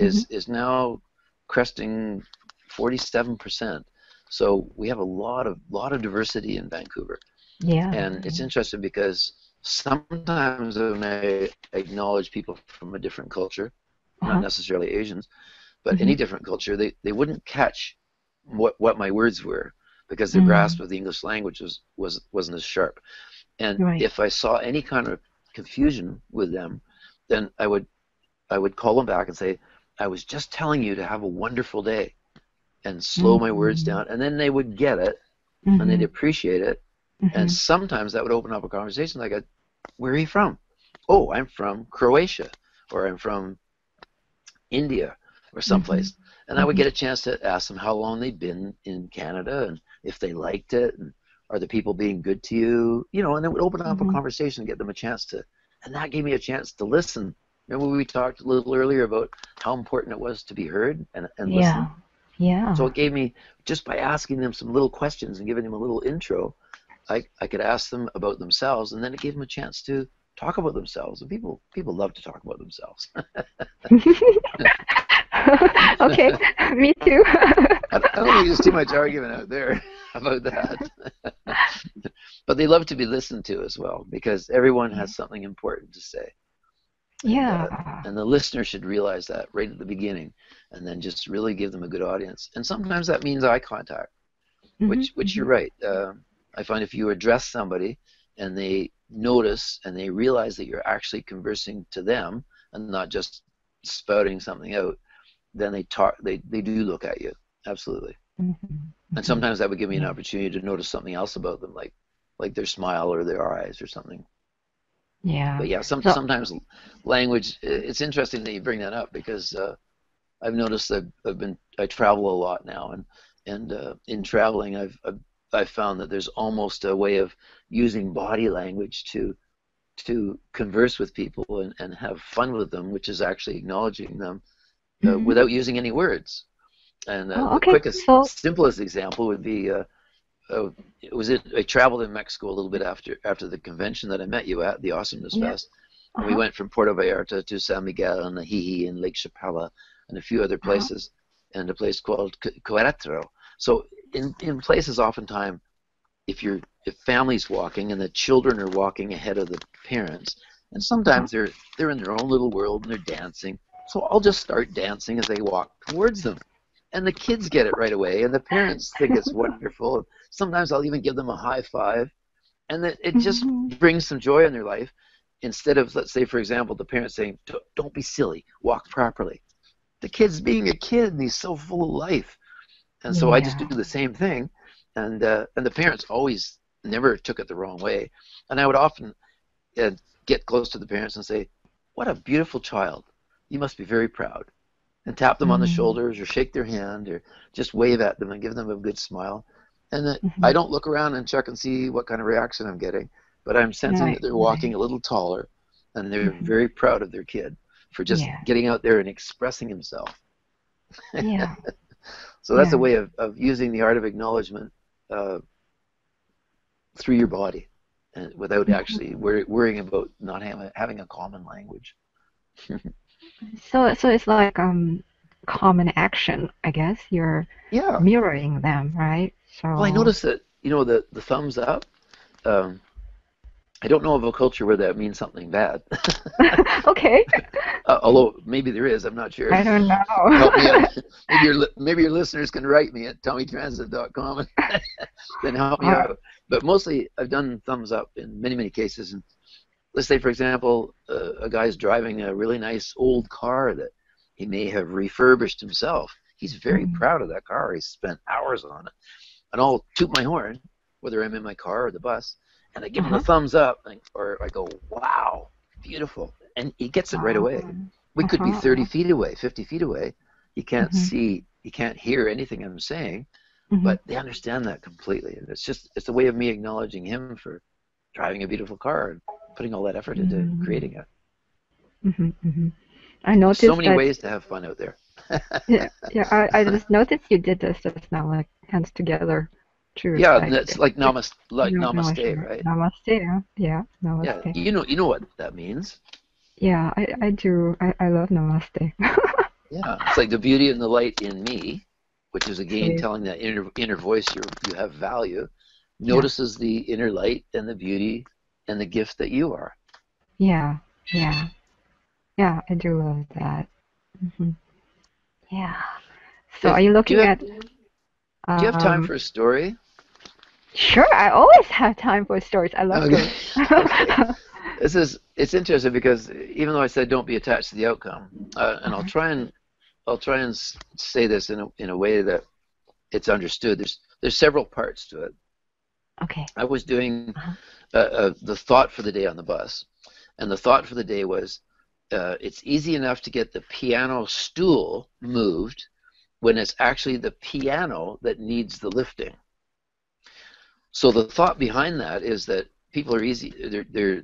Hmm. is now cresting 47%. So we have a lot of diversity in Vancouver, Yeah. and it's interesting because sometimes when I acknowledge people from a different culture, not Uh-huh. necessarily Asians, but Hmm. any different culture, they wouldn't catch what my words were because their grasp Mm. of the English language wasn't as sharp. And Right. if I saw any kind of confusion with them, then I would call them back and say, I was just telling you to have a wonderful day, and slow my words Hmm. down. And then they would get it and they'd Hmm. appreciate it. And Hmm. sometimes that would open up a conversation like, where are you from? Oh, I'm from Croatia, or I'm from India, or Hmm. someplace. And I would Hmm. get a chance to ask them how long they'd been in Canada and if they liked it, and are the people being good to you, and it would open up a Hmm. conversation and get them a chance to, and that gave me a chance to listen. Remember we talked a little earlier about how important it was to be heard and listen? Yeah. So Yeah. it gave me, just by asking them some little questions and giving them a little intro, I could ask them about themselves, and then it gave them a chance to talk about themselves. And people love to talk about themselves. Okay, me too. I don't think there's too much argument out there about that. But they love to be listened to as well because everyone Yeah. has something important to say. And uh, Yeah. and the listener should realize that right at the beginning, and then just really give them a good audience. And sometimes that means eye contact, Hmm. which Hmm. you're right. I find if you address somebody and they notice and they realize that you're actually conversing to them and not just spouting something out, then they do look at you. Absolutely. Hmm. And Hmm. sometimes that would give me an Yeah. opportunity to notice something else about them, like their smile or their eyes or something. Yeah. But yeah, So, sometimes language. It's interesting that you bring that up because I've noticed that I travel a lot now, and in traveling, I've found that there's almost a way of using body language to to converse with people and have fun with them, which is actually acknowledging them Hmm. without using any words. And Oh, the okay. quickest, So, simplest example would be I traveled in Mexico a little bit after the convention that I met you at, the Awesomeness yeah. Fest, and we Uh-huh. went from Puerto Vallarta to San Miguel and Nahihi and Lake Chapala and a few other Uh-huh. places, and a place called Querétaro. So in places, oftentimes, if families walking and the children are walking ahead of the parents, and Uh-huh. sometimes they're in their own little world and they're dancing. So I'll just start dancing as they walk towards them, and the kids get it right away, and the parents think it's wonderful. Sometimes I'll even give them a high five, and that it just Hmm. brings some joy in their life. Instead of, let's say, for example, the parents saying, "Don't be silly, walk properly." The kid's being a kid, and he's so full of life. And so I just do Yeah. the same thing, and the parents always never took it the wrong way. And I would often uh, get close to the parents and say, "What a beautiful child! You must be very proud." And tap them on the Mm-hmm. shoulders or shake their hand or just wave at them and give them a good smile. And that Mm-hmm. I don't look around and check and see what kind of reaction I'm getting, but I'm sensing Right. that they're Right. walking a little taller and they're Mm-hmm. very proud of their kid for just Yeah. getting out there and expressing himself. Yeah. So that's a Yeah. way of using the art of acknowledgement uh, through your body and without Mhm. actually worrying about not having a common language. So it's like common action, I guess. You're Yeah. mirroring them, right? Well, I So, noticed that, the thumbs up. Um, I don't know of a culture where that means something bad. okay. Although maybe there is, I'm not sure. I don't Help me out. know. Maybe your listeners can write me at TommyTransit.com and then help me Uh, out. But mostly, I've done thumbs up in many, many cases. And let's say, for example, a guy's driving a really nice old car that he may have refurbished himself. He's very mm, proud of that car. He's spent hours on it. And I'll toot my horn, whether I'm in my car or the bus, and I give him the uh-huh. thumbs up, or I go, "Wow, beautiful," and he gets it right away. We could be Uh-huh. 30 feet away, 50 feet away. He can't Mm-hmm. see, he can't hear anything I'm saying, Mm-hmm. but they understand that completely. And it's a way of me acknowledging him for driving a beautiful car and putting all that effort into Mm-hmm. creating it. Mm-hmm. Mm-hmm. I There's so noticed many that. ways to have fun out there. Yeah. Yeah. I just noticed you did this just now, like hands together, too. Yeah, Like, that's like no, namaste, sure. right? Namaste. Yeah. Yeah. Yeah, Namaste. you know what that means. Yeah. I do. I love namaste. Yeah, it's like the beauty and the light in me, which is again See. telling that inner voice you have value, Yeah. notices the inner light and the beauty and the gift that you are. Yeah. Yeah. Yeah. I do love that. Hmm. Yeah. So are If you do you looking have at do you have time um for a story? sure, I always have time for stories. I love Okay, stories. okay. It's interesting because even though I said don't be attached to the outcome, and Uh-huh. I'll try and say this in a way that it's understood. There's several parts to it. Okay. I was doing Uh-huh. the thought for the day on the bus, and the thought for the day was it's easy enough to get the piano stool moved when it's actually the piano that needs the lifting. So the thought behind that is that people are easy.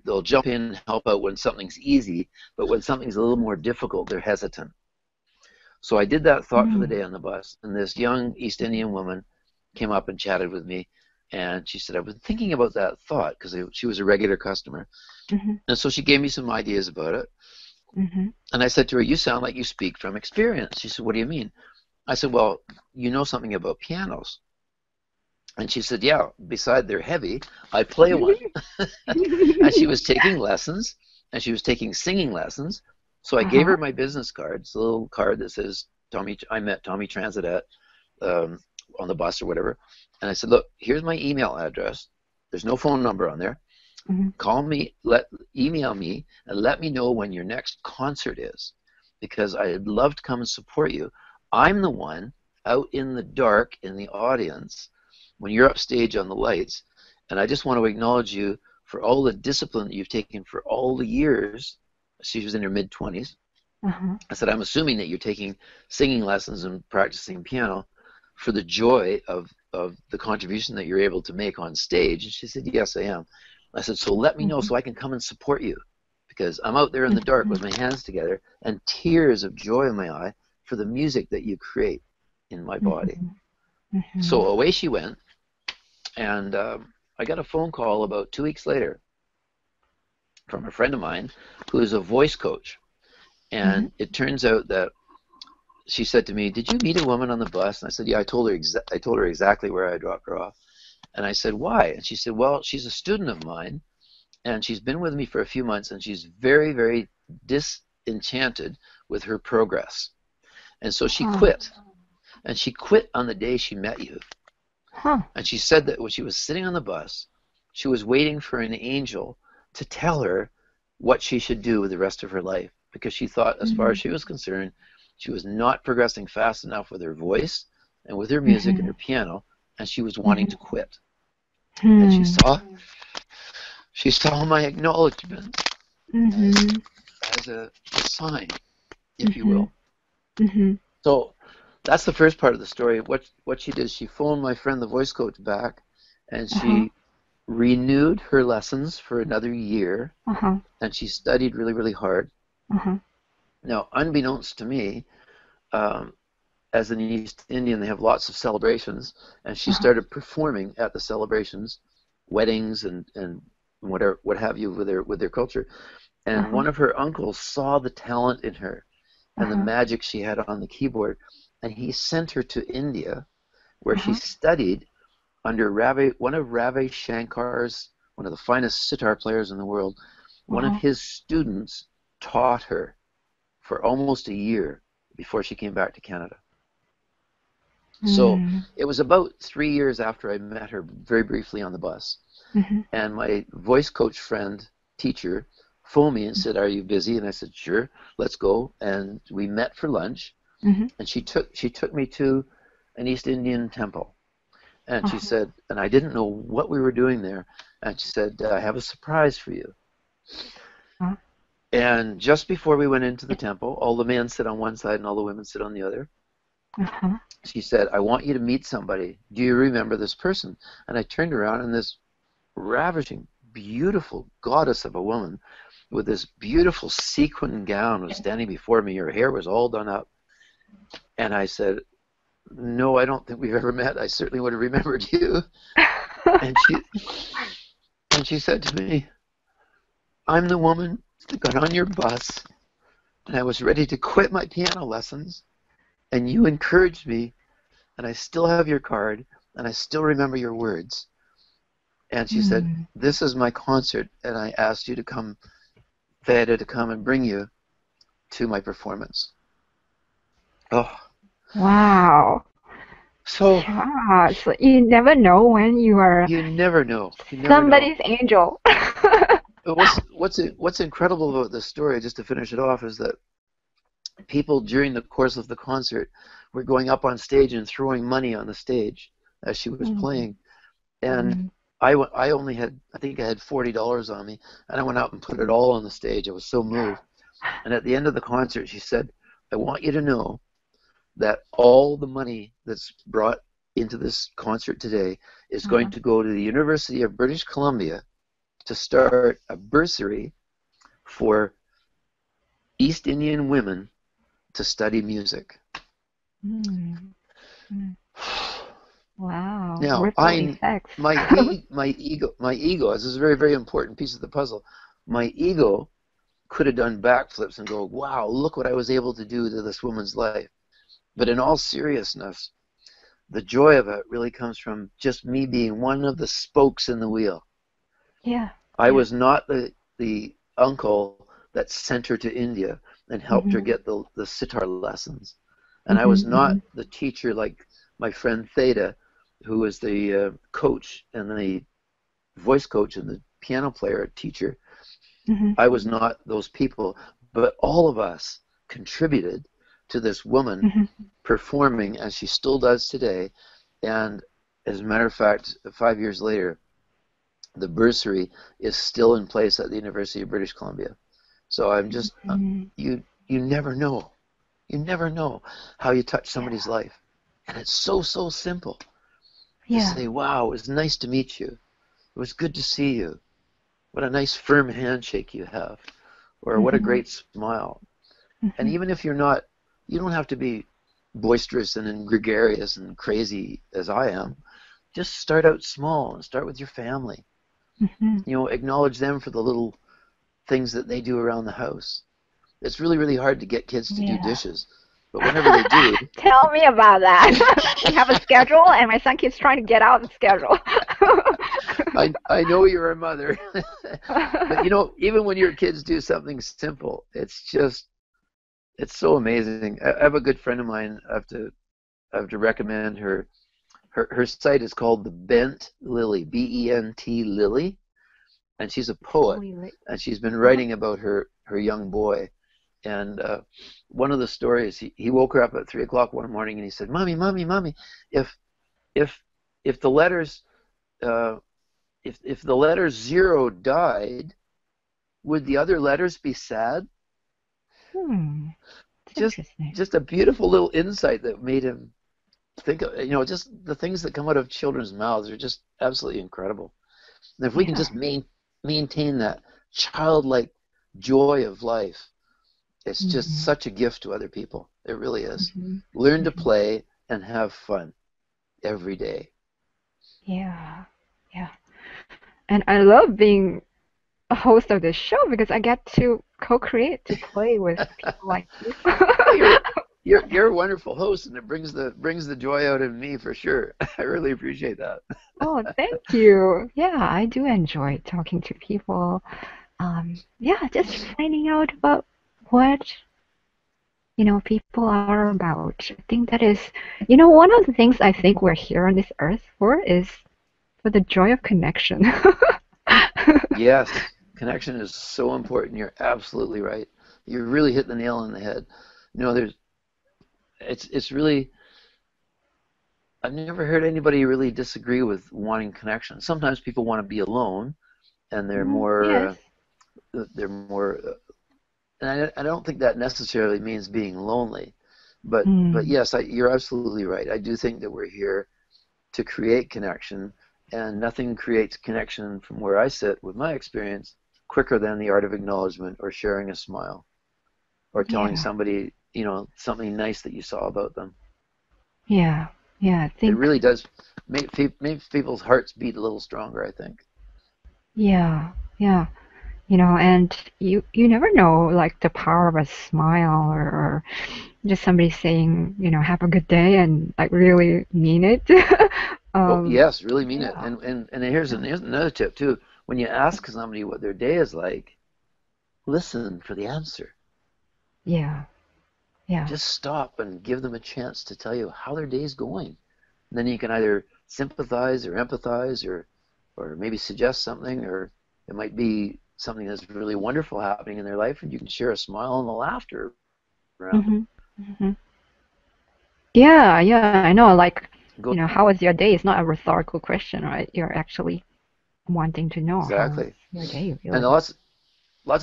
They'll jump in and help out when something's easy, but when something's a little more difficult, they're hesitant. So I did that thought for the Mm. day on the bus, and this young East Indian woman came up and chatted with me, and she said, "I've been thinking about that thought," because she was a regular customer. Mm-hmm. And so she gave me some ideas about it. Mm-hmm. And I said to her, "You sound like you speak from experience." She said, "What do you mean?" I said, "Well, you know something about pianos." And she said, "Yeah, beside they're heavy, I play one." And she was taking lessons, and she was taking singing lessons. So I gave Uh-huh. her my business card. It's a little card that says, "Tommy, I met Tommy Transit at um, on the bus or whatever." And I said, "Look, here's my email address. There's no phone number on there. Mm-hmm. Call me, email me, and let me know when your next concert is, because I'd love to come and support you. I'm the one out in the dark in the audience when you're upstage on the lights, and I just want to acknowledge you for all the discipline that you've taken for all the years." She was in her mid 20s. Uh-huh. I said, "I'm assuming that you're taking singing lessons and practicing piano for the joy of the contribution that you're able to make on stage." And she said, "Yes, I am." I said, so let me know so I can come and support you, because I'm out there in the dark with my hands together and tears of joy in my eye for the music that you create in my body. So away she went, and I got a phone call about 2 weeks later from a friend of mine who is a voice coach. And it turns out that she said to me, did you meet a woman on the bus? And I said, yeah, I told her exactly where I dropped her off. And I said, why? And she said, well, she's a student of mine, and she's been with me for a few months, and she's very, very disenchanted with her progress. And so she quit. And she quit on the day she met you. And she said that when she was sitting on the bus, she was waiting for an angel to tell her what she should do with the rest of her life, because she thought, as far as she was concerned, she was not progressing fast enough with her voice and with her music and her piano, and she was wanting to quit. And she saw my acknowledgement as a sign, if you will. So that's the first part of the story. What she did, she phoned my friend, the voice coach, back, and she renewed her lessons for another year, and she studied really, really hard. Now, unbeknownst to me, as an East Indian, they have lots of celebrations, and she started performing at the celebrations, weddings and whatever, what have you, with their culture. And one of her uncles saw the talent in her and the magic she had on the keyboard, and he sent her to India, where she studied under one of Ravi Shankar's, one of the finest sitar players in the world. One of his students taught her for almost a year before she came back to Canada. So it was about 3 years after I met her very briefly on the bus. And my voice coach friend, teacher, phoned me and said, are you busy? And I said, sure, let's go. And we met for lunch. And she took me to an East Indian temple. And she said, and I didn't know what we were doing there. And she said, I have a surprise for you. And just before we went into the temple, all the men sit on one side and all the women sit on the other. She said, I want you to meet somebody. Do you remember this person? And I turned around, and this ravishing, beautiful goddess of a woman with this beautiful sequin gown was standing before me. Her hair was all done up. And I said, no, I don't think we've ever met. I certainly would have remembered you. And she said to me, I'm the woman that got on your bus, and I was ready to quit my piano lessons, and you encouraged me, and I still have your card, and I still remember your words. And she said, this is my concert, and I asked you to come, Theda, to come and bring you to my performance. Oh. Wow. So, yeah, so you never know when you are never know. somebody's angel. What's incredible about this story, just to finish it off, is that people during the course of the concert were going up on stage and throwing money on the stage as she was playing. And I only had, I think I had $40 on me, and I went out and put it all on the stage. I was so moved. And at the end of the concert, she said, I want you to know that all the money that's brought into this concert today is going to go to the University of British Columbia to start a bursary for East Indian women to study music. Wow. Now, my ego, this is a very, very important piece of the puzzle. My ego could have done backflips and go, wow, look what I was able to do to this woman's life. But in all seriousness, the joy of it really comes from just me being one of the spokes in the wheel. I was not the uncle that sent her to India and helped her get the sitar lessons. And I was not the teacher like my friend Theda, who was the coach and the voice coach and the piano player teacher. I was not those people, but all of us contributed to this woman performing as she still does today. And as a matter of fact, 5 years later, the bursary is still in place at the University of British Columbia. So I'm just, you never know. You never know how you touch somebody's life. And it's so, so simple. You say, wow, it was nice to meet you. It was good to see you. what a nice firm handshake you have, or what a Mm-hmm. great smile. And Mm-hmm. even if you're not, you don't have to be boisterous and gregarious and crazy as I am. Just start out small and start with your family. Mm-hmm. Acknowledge them for the little things that they do around the house. It's really, really hard to get kids to do Yeah. dishes, but whenever they do, Tell me about that. We have a schedule, and my son keeps trying to get out of the schedule. I know you're a mother, but even when your kids do something simple, it's so amazing. I have a good friend of mine. I have to recommend her. Her site is called the Bent Lily, Bent Lily, and she's a poet, Really? and she's been Uh-huh. writing about her young boy. And one of the stories, he woke her up at 3 o'clock one morning and he said, "Mommy, mommy, mommy, if if if the letters uh, if the letter zero died, would the other letters be sad?" Hmm. It's Just interesting. just a beautiful little insight that made him think of, just the things that come out of children's mouths are just absolutely incredible. And if we can Yeah. just maintain that childlike joy of life, it's just Mm-hmm. such a gift to other people. It really is. Mm-hmm. Learn to Mm-hmm. play and have fun every day. Yeah. Yeah. And I love being a host of this show because I get to co-create, to play with people like you. Well, you're a wonderful host, and it brings the joy out in me for sure. I really appreciate that. Oh, thank you. Yeah, I do enjoy talking to people. Yeah, just finding out about what, people are about. I think that is, one of the things I think we're here on this earth for is for the joy of connection. Yes, connection is so important. You're absolutely right. You really hit the nail on the head. There's it's really, I've never heard anybody really disagree with wanting connection. Sometimes people want to be alone, and they're Mhm. more Yes. they're more and I don't think that necessarily means being lonely. But Mm, yes, you're absolutely right. I do think that we're here to create connection, and nothing creates connection from where I sit with my experience quicker than the art of acknowledgement or sharing a smile or telling yeah. somebody, something nice that you saw about them. Yeah. Yeah. I It think, really does make people's hearts beat a little stronger, I think. yeah. Yeah. And you never know, like the power of a smile or just somebody saying, have a good day and like really mean it. Oh, Um, yes, really mean it. yeah. And here's another tip too. When you ask somebody what their day is like, listen for the answer. Yeah. Yeah. Just stop and give them a chance to tell you how their day's going. And then you can either sympathize or empathize or maybe suggest something, or it might be something that's really wonderful happening in their life, and you can share a smile and a laughter around it. Hmm. Hmm. Yeah. Yeah. I know. Like, Go how was your day? It's not a rhetorical question, right? You're actually wanting to know how was exactly. your day, And really. lots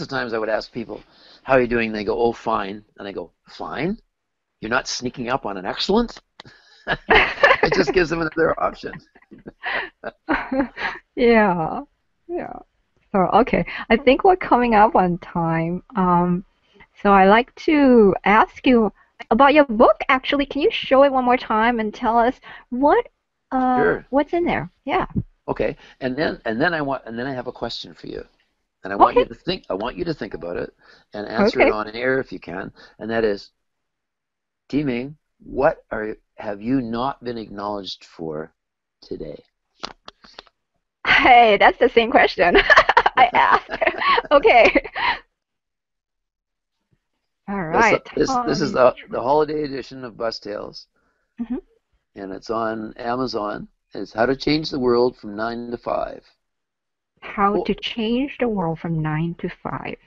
of times I would ask people, "How are you doing?" And they go, "Oh, fine." And I go, "Fine? You're not sneaking up on an excellent?" It just gives them another option. Yeah. Yeah. So, okay. I think we're coming up on time. So I like to ask you about your book. Actually, can you show it one more time and tell us what Sure. what's in there? Yeah. Okay. And then I have a question for you. And Okay. I want you to think about it and answer it Okay. on air if you can. And that is, Ming, what have you not been acknowledged for today? Hey, that's the same question I asked. Okay. All This right. this is Tommy. the holiday edition of Bus Tales, Mhm. and it's on Amazon. It's How to Change the World from 9 to 5. How Or, to change the world from 9 to 5.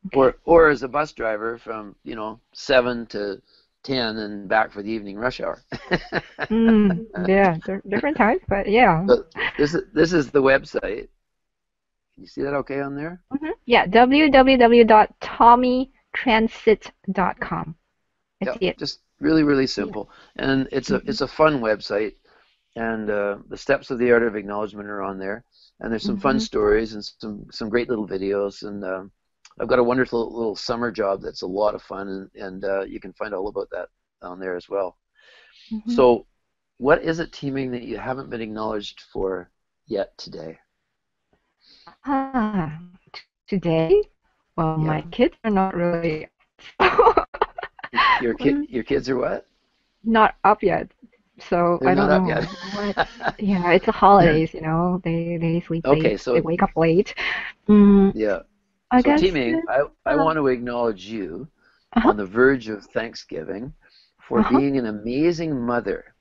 Okay. or as a bus driver from 7 to 10 and back for the evening rush hour. Yeah, different types, but yeah. So this is the website. Can you see that okay on there? Yeah, www.tommytransit.com. I Yep, see it. just really, really Yeah. simple. And it's a Hmm. it's a fun website, and the steps of the art of acknowledgement are on there. And there's some fun Mm-hmm. stories and some great little videos. And I've got a wonderful little summer job that's a lot of fun, and you can find all about that on there as well. Mm-hmm. So, what is it, teaming, that you haven't been acknowledged for yet today? Ah, today, well, my Yeah, kids are not really your kids are what? not up yet, so They're I not don't up yet. know what. Yeah, it's the holidays, they sleep Okay, late, they so wake up late. Mm, yeah, I so guess. teaming, I Uh, want to acknowledge you uh-huh, on the verge of Thanksgiving for uh-huh. being an amazing mother.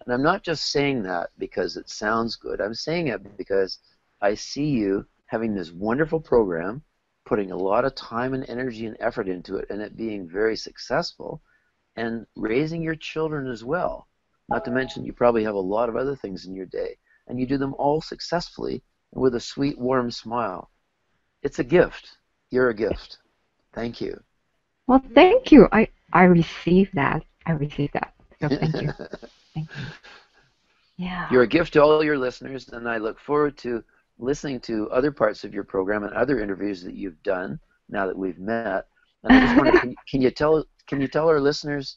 And I'm not just saying that because it sounds good. I'm saying it because I see you having this wonderful program, putting a lot of time and energy and effort into it, and it being very successful, and raising your children as well. Not to mention, you probably have a lot of other things in your day, and you do them all successfully and with a sweet, warm smile. It's a gift. You're a gift. Thank you. Well, thank you. I received that. I received that. So thank you. Thank you. Yeah. You're a gift to all your listeners, and I look forward to listening to other parts of your program and other interviews that you've done now that we've met. And I just wonder, can you tell our listeners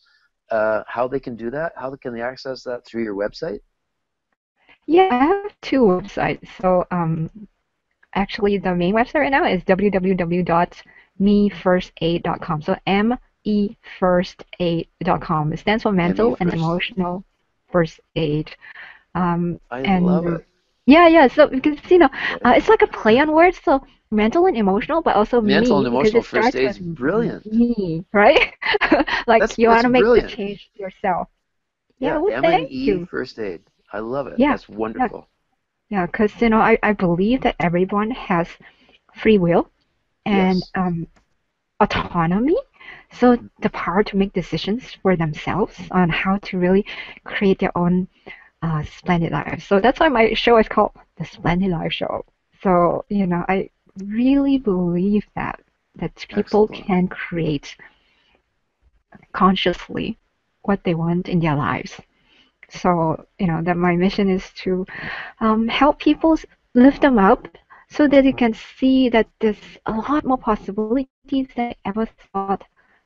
how they can do that? How can they access that through your website? Yeah, I have two websites. So actually the main website right now is www.mefirstaid.com. So mefirstaid.com. It stands for ME mental and first. emotional first aid. I And love it. yeah, yeah. So because Okay. it's like a play on words. So mental and emotional, but also Mental and me because emotional it first starts aid with is brilliant. me, right? Like you want That's to make the brilliant. change yourself. Yeah. Yeah, Well, thank M&E you. first aid. I love it. Yeah. That's Yeah. wonderful. Yeah. Because I believe that everyone has free will and Yes. autonomy. So the power to make decisions for themselves on how to really create their own splendid life. So that's why my show is called the Splendid Life Show. So I really believe that people Excellent. can create consciously what they want in their lives. So that my mission is to help people lift them up so that they can see that there's a lot more possibilities than they ever thought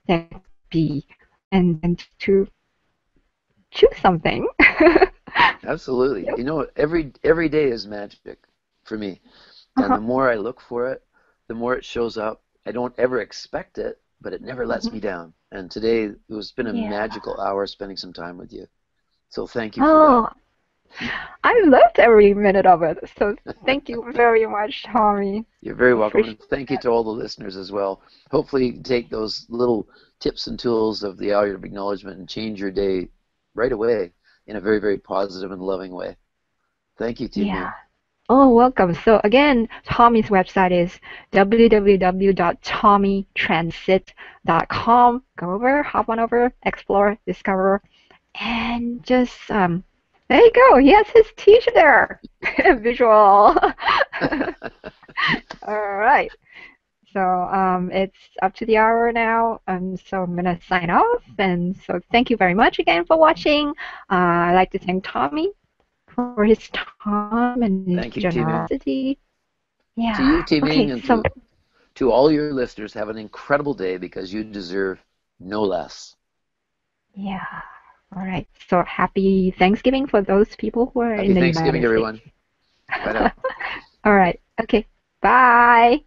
there could be, and then to choose something. Absolutely. Yep. You know, every day is magic for me. And Uh-huh. the more I look for it, the more it shows up. I don't ever expect it, but it never lets Mhm. me down. And today it was been a Yeah. magical hour spending some time with you. So thank you for that. Oh, I loved every minute of it. So thank you very much, Tommy. You're very welcome, Appreciate and thank you that. to all the listeners as well. Hopefully, you take those little tips and tools of the hour of acknowledgement and change your day right away in a very, very positive and loving way. Thank you, Team Yeah. Ming. Oh, welcome. So again, Tommy's website is www.tommytransit.com. Go over, hop on over, explore, discover, and just there you go. He has his t-shirt there. Visual. All right. So it's up to the hour now. So I'm gonna sign off. And so thank you very much again for watching. I'd like to thank Tommy for his time and his Thank you, Team Ming. generosity. To Yeah. you, Team Okay. Ming, and So to all your listeners, have an incredible day because you deserve no less. yeah. All right. So happy Thanksgiving for those people who are in Happy the Thanksgiving, United States. everyone. Bye now. All right. Okay. Bye.